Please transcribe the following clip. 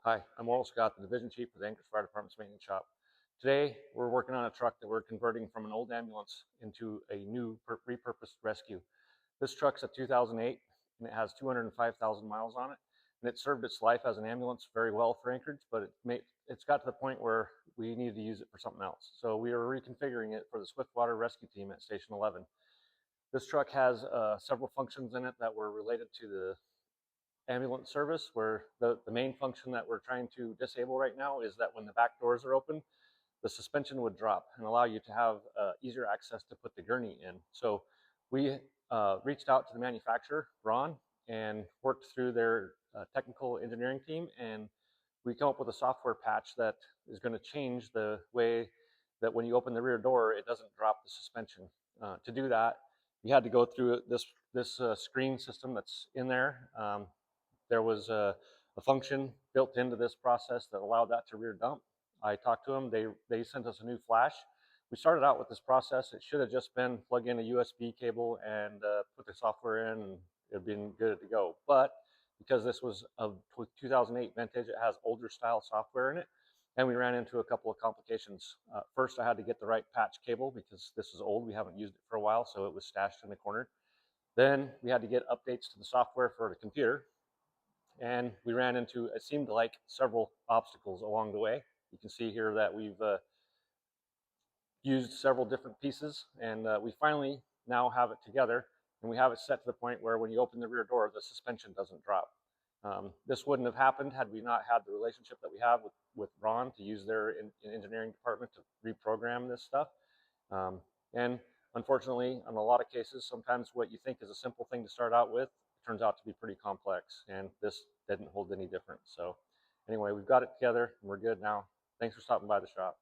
Hi, I'm Oral Scott, the Division Chief of the Anchorage Fire Department's maintenance shop. Today, we're working on a truck that we're converting from an old ambulance into a new repurposed rescue. This truck's a 2008 and it has 205,000 miles on it. And it served its life as an ambulance very well for Anchorage, but it's got to the point where we needed to use it for something else. So we are reconfiguring it for the Swiftwater Rescue Team at Station 11. This truck has several functions in it that were related to the ambulance service, where the main function that we're trying to disable right now is that when the back doors are open, the suspension would drop and allow you to have easier access to put the gurney in. So we reached out to the manufacturer, Ron, and worked through their technical engineering team, and we come up with a software patch that is going to change the way that when you open the rear door, it doesn't drop the suspension. To do that, you had to go through this screen system that's in there. There was a function built into this process that allowed that to rear dump. I talked to them. They sent us a new flash. We started out with this process. It should have just been plug in a USB cable and put the software in, and it would been good to go. But because this was a 2008 vintage, it has older style software in it, and we ran into a couple of complications. First, I had to get the right patch cable because this is old. We haven't used it for a while, so it was stashed in the corner. Then we had to get updates to the software for the computer, and we ran into, it seemed like, several obstacles along the way. You can see here that we've used several different pieces, and we finally now have it together, and we have it set to the point where when you open the rear door, the suspension doesn't drop. This wouldn't have happened had we not had the relationship that we have with Ron to use their engineering department to reprogram this stuff. And unfortunately, in a lot of cases, sometimes what you think is a simple thing to start out with turns out to be pretty complex, and this didn't hold any different. So anyway, we've got it together and we're good now. Thanks for stopping by the shop.